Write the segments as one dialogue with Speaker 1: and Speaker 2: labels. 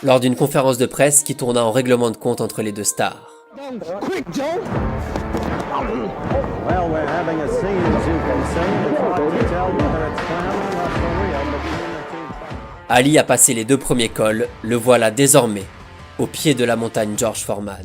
Speaker 1: lors d'une conférence de presse qui tourna en règlement de compte entre les deux stars.
Speaker 2: Quick, Joe!
Speaker 3: Well, we're having a scene, as you can see. It's hard to tell whether it's clowning or for real between the two.
Speaker 1: Ali a passé les 2 premiers cols, le voilà désormais au pied de la montagne George Foreman.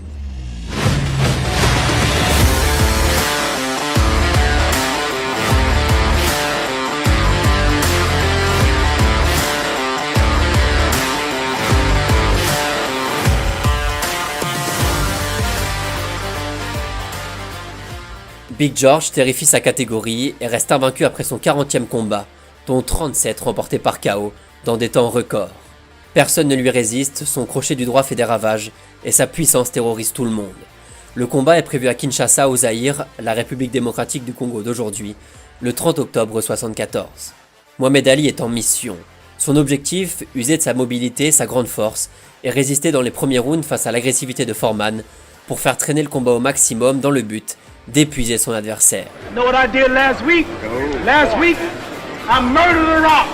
Speaker 1: Big George terrifie sa catégorie et reste invaincu après son 40e combat, dont 37 remportés par KO, dans des temps records. Personne ne lui résiste, son crochet du droit fait des ravages, et sa puissance terrorise tout le monde. Le combat est prévu à Kinshasa au Zaïre, la République démocratique du Congo d'aujourd'hui, le 30 octobre 1974. Mohamed Ali est en mission. Son objectif, user de sa mobilité, sa grande force, et résister dans les premiers rounds face à l'agressivité de Foreman, pour faire traîner le combat au maximum dans le but d'épuiser son adversaire.
Speaker 4: You know what I did last week? Last week, I murdered a rock,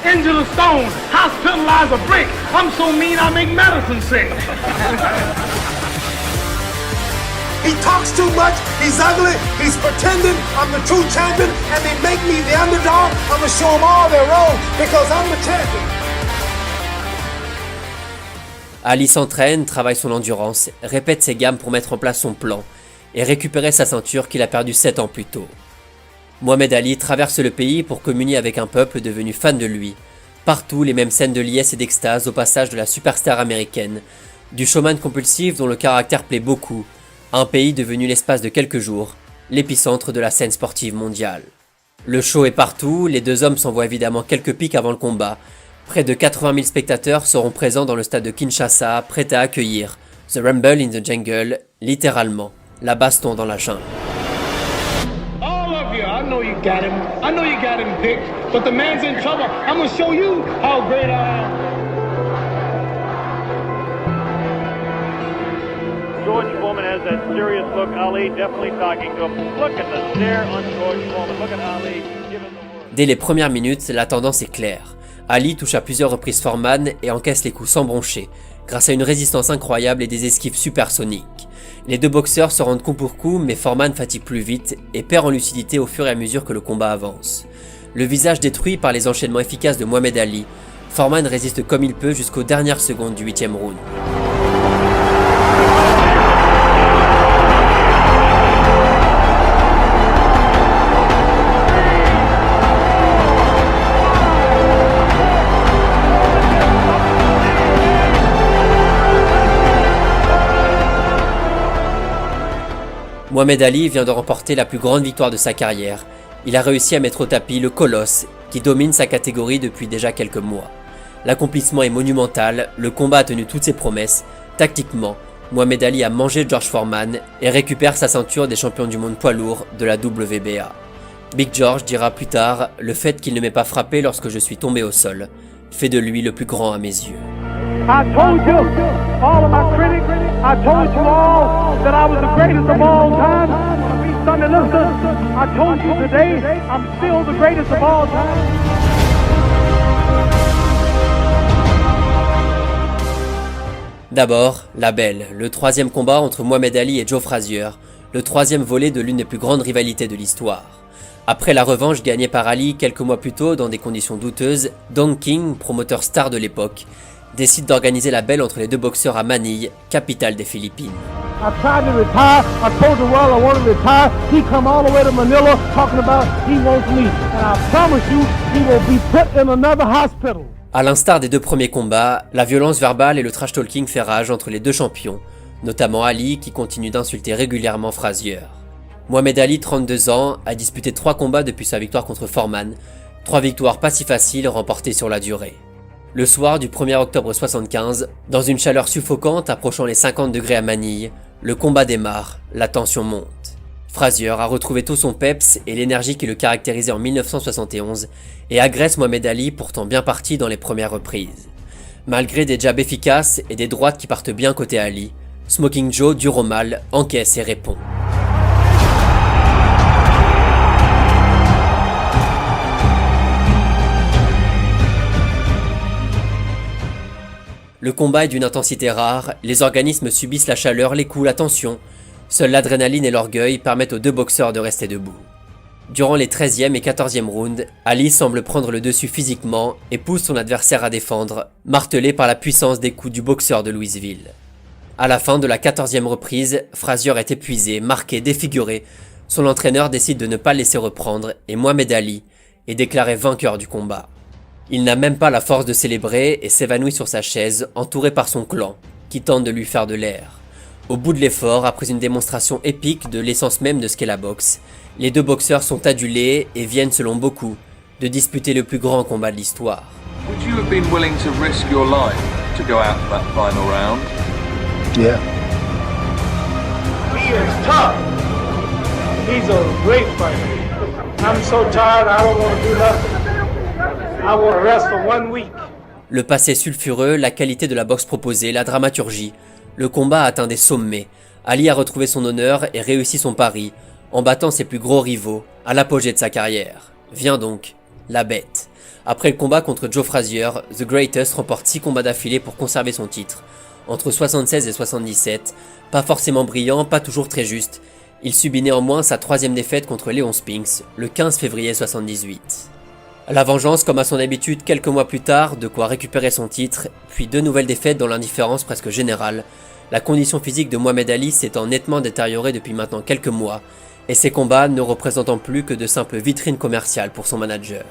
Speaker 4: injured a stone, hospitalized a brick. I'm so mean I make medicine sick.
Speaker 2: He talks too much, he's ugly, he's pretending I'm the true champion, and they make me the underdog. I'm gonna show them all they're wrong, because I'm the champion.
Speaker 1: Ali s'entraîne, travaille son endurance, répète ses gammes pour mettre en place son plan et récupérer sa ceinture qu'il a perdue 7 ans plus tôt. Mohamed Ali traverse le pays pour communier avec un peuple devenu fan de lui. Partout, les mêmes scènes de liesse et d'extase au passage de la superstar américaine, du showman compulsif dont le caractère plaît beaucoup, un pays devenu l'espace de quelques jours, l'épicentre de la scène sportive mondiale. Le show est partout, les deux hommes s'envoient évidemment quelques pics avant le combat. Près de 80 000 spectateurs seront présents dans le stade de Kinshasa, prêts à accueillir The Rumble in the Jungle, littéralement, la baston dans la jungle.
Speaker 4: All of you, I know you got him. I know you got him picked, but the man's in trouble. I'm gonna show you how great I am.
Speaker 5: George Foreman has that serious look. Ali definitely talking to him. Look at the stare on George Foreman. Look at Ali giving the word.
Speaker 1: Dès les premières minutes, la tendance est claire. Ali touche à plusieurs reprises Foreman et encaisse les coups sans broncher, grâce à une résistance incroyable et des esquives supersoniques. Les deux boxeurs se rendent coup pour coup, mais Foreman fatigue plus vite et perd en lucidité au fur et à mesure que le combat avance. Le visage détruit par les enchaînements efficaces de Mohamed Ali, Foreman résiste comme il peut jusqu'aux dernières secondes du 8e round. Mohamed Ali vient de remporter la plus grande victoire de sa carrière. Il a réussi à mettre au tapis le colosse qui domine sa catégorie depuis déjà quelques mois. L'accomplissement est monumental, le combat a tenu toutes ses promesses. Tactiquement, Mohamed Ali a mangé George Foreman et récupère sa ceinture des champions du monde poids lourd de la WBA. Big George dira plus tard « Le fait qu'il ne m'ait pas frappé lorsque je suis tombé au sol fait de lui le plus grand à mes yeux ».
Speaker 4: I told you, all of my critics, I told you all that I was the greatest of all time. Be Sunday, listen, I told you today, I'm still the greatest of all time.
Speaker 1: D'abord, la belle, le 3e combat entre Mohamed Ali et Joe Frazier, le 3e volet de l'une des plus grandes rivalités de l'histoire. Après la revanche gagnée par Ali quelques mois plus tôt dans des conditions douteuses, Don King, promoteur star de l'époque, décide d'organiser la belle entre les deux boxeurs à Manille, capitale des Philippines.
Speaker 4: I tried to retire, I told the world I wanted to retire, he come all the way to Manila talking about he wants me, and I promise you, he will be put in another hospital.
Speaker 1: À l'instar des deux premiers combats, la violence verbale et le trash talking fait rage entre les deux champions, notamment Ali qui continue d'insulter régulièrement Frazier. Mohamed Ali, 32 ans, a disputé 3 combats depuis sa victoire contre Foreman, 3 victoires pas si faciles remportées sur la durée. Le soir du 1er octobre 1975, dans une chaleur suffocante approchant les 50 degrés à Manille, le combat démarre, la tension monte. Frazier a retrouvé tout son peps et l'énergie qui le caractérisait en 1971 et agresse Mohamed Ali pourtant bien parti dans les premières reprises. Malgré des jabs efficaces et des droites qui partent bien côté Ali, Smoking Joe, dur au mal, encaisse et répond. Le Le combat est d'une intensité rare, les organismes subissent la chaleur, les coups, la tension. Seule l'adrénaline et l'orgueil permettent aux deux boxeurs de rester debout. Durant les 13e et 14e rounds, Ali semble prendre le dessus physiquement et pousse son adversaire à défendre, martelé par la puissance des coups du boxeur de Louisville. À la fin de la 14e reprise, Frazier est épuisé, marqué, défiguré. Son entraîneur décide de ne pas le laisser reprendre et Mohamed Ali est déclaré vainqueur du combat. Il n'a même pas la force de célébrer et s'évanouit sur sa chaise, entouré par son clan, qui tente de lui faire de l'air. Au bout de l'effort, après une démonstration épique de l'essence même de ce qu'est la boxe, les deux boxeurs sont adulés et viennent, selon beaucoup, de disputer le plus grand combat de l'histoire.
Speaker 6: Would you have been willing to risk your life to go out that final round?
Speaker 2: Yeah.
Speaker 4: He is tough. He's a great fighter. I'm so tired, I don't want to do nothing. I want to rest for 1 week.
Speaker 1: Le passé sulfureux, la qualité de la boxe proposée, la dramaturgie, le combat a atteint des sommets. Ali a retrouvé son honneur et réussi son pari, en battant ses plus gros rivaux, à l'apogée de sa carrière. Vient donc la bête. Après le combat contre Joe Frazier, The Greatest remporte 6 combats d'affilée pour conserver son titre. Entre 76 et 77, pas forcément brillant, pas toujours très juste, il subit néanmoins sa 3e défaite contre Léon Spinks, le 15 février 78. La vengeance, comme à son habitude quelques mois plus tard, de quoi récupérer son titre, puis 2 nouvelles défaites dans l'indifférence presque générale. La condition physique de Mohamed Ali s'étant nettement détériorée depuis maintenant quelques mois, et ses combats ne représentant plus que de simples vitrines commerciales pour son manager.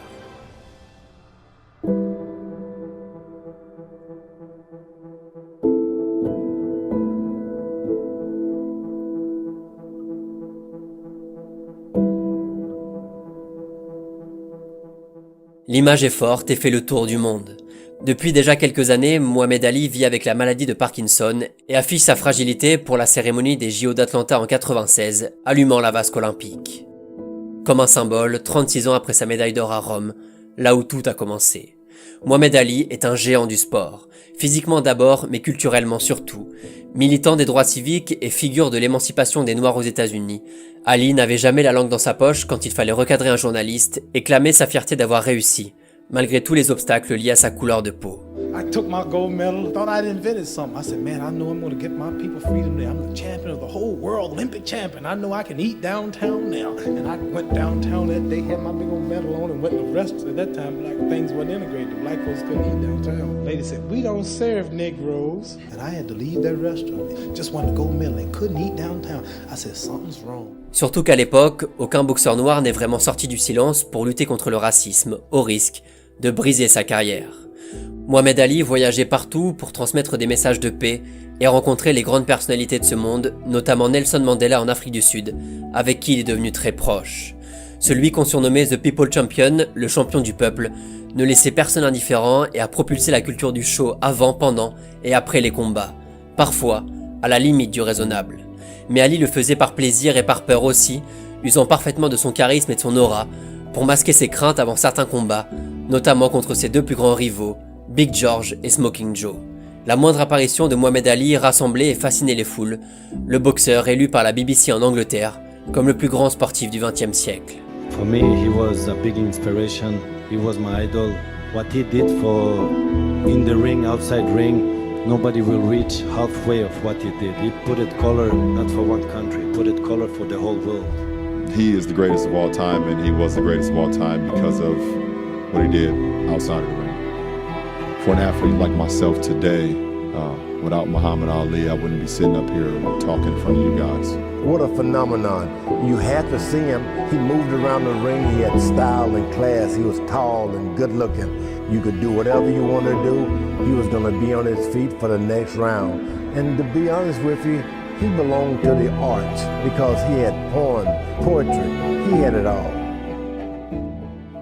Speaker 1: L'image est forte et fait le tour du monde. Depuis déjà quelques années, Mohamed Ali vit avec la maladie de Parkinson et affiche sa fragilité pour la cérémonie des JO d'Atlanta en 96, allumant la vasque olympique. Comme un symbole, 36 ans après sa médaille d'or à Rome, là où tout a commencé. Mohamed Ali est un géant du sport, physiquement d'abord mais culturellement surtout. Militant des droits civiques et figure de l'émancipation des Noirs aux États-Unis, Ali n'avait jamais la langue dans sa poche quand il fallait recadrer un journaliste et clamer sa fierté d'avoir réussi, malgré tous les obstacles liés à sa couleur de peau.
Speaker 7: I took my gold medal, thought I'd invented something. I said, man, I know I'm going to get my people freedom there. I'm the champion of the whole world, Olympic champion. I know I can eat downtown now. And I went downtown that day, had my big old medal on, and went to restaurants. At that time, black things weren't integrated. The black folks couldn't eat downtown. The lady said, we don't serve Negroes. And I had to leave that restaurant. Just wanted a gold medal and couldn't eat downtown. I said, something's wrong.
Speaker 1: Surtout qu'à l'époque, aucun boxeur noir n'est vraiment sorti du silence pour lutter contre le racisme, au risque de briser sa carrière. Mohamed Ali voyageait partout pour transmettre des messages de paix et rencontrer les grandes personnalités de ce monde, notamment Nelson Mandela en Afrique du Sud, avec qui il est devenu très proche. Celui qu'on surnommait The People Champion, le champion du peuple, ne laissait personne indifférent et a propulsé la culture du show avant, pendant et après les combats, parfois à la limite du raisonnable. Mais Ali le faisait par plaisir et par peur aussi, usant parfaitement de son charisme et de son aura pour masquer ses craintes avant certains combats, notamment contre ses 2 plus grands rivaux, Big George et Smoking Joe. La moindre apparition de Mohamed Ali rassemblait et fascinait les foules, le boxeur élu par la BBC en Angleterre comme le plus grand sportif du XXe siècle.
Speaker 3: For me, he was a big inspiration. He was my idol. What he did for in the ring, outside ring, nobody will reach halfway of what he did. He put it color not for one country, put it color for the whole world.
Speaker 8: He is the greatest of all time, and he was the greatest of all time because of what he did outside of the ring. For an athlete like myself today, without Muhammad Ali, I wouldn't be sitting up here talking in front of you guys.
Speaker 2: What a phenomenon. You had to see him. He moved around the ring. He had style and class. He was tall and good looking. You could do whatever you wanted to do. He was going to be on his feet for the next round. And to be honest with you, he belonged to the arts because he had poem, poetry. He had it all.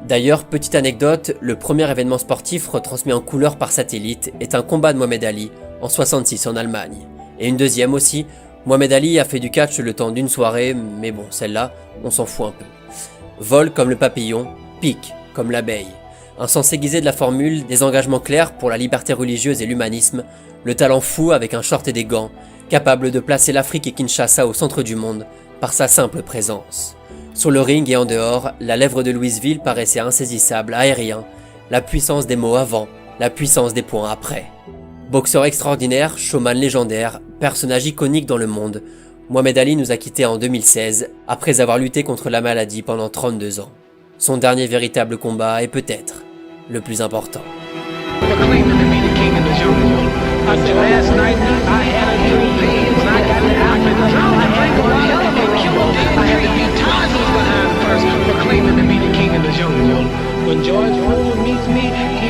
Speaker 1: D'ailleurs, petite anecdote, le premier événement sportif retransmis en couleur par satellite est un combat de Mohamed Ali en 66 en Allemagne. Et une deuxième aussi, Mohamed Ali a fait du catch le temps d'une soirée, mais bon, celle-là, on s'en fout un peu. Vol comme le papillon, pique comme l'abeille. Un sens aiguisé de la formule, des engagements clairs pour la liberté religieuse et l'humanisme, le talent fou avec un short et des gants, capable de placer l'Afrique et Kinshasa au centre du monde par sa simple présence. Sur le ring et en dehors, la lèvre de Louisville paraissait insaisissable, aérien, la puissance des mots avant, la puissance des points après. Boxeur extraordinaire, showman légendaire, personnage iconique dans le monde, Mohamed Ali nous a quittés en 2016 après avoir lutté contre la maladie pendant 32 ans. Son dernier véritable combat est peut-être le plus important.
Speaker 9: When George Foreman meets me, he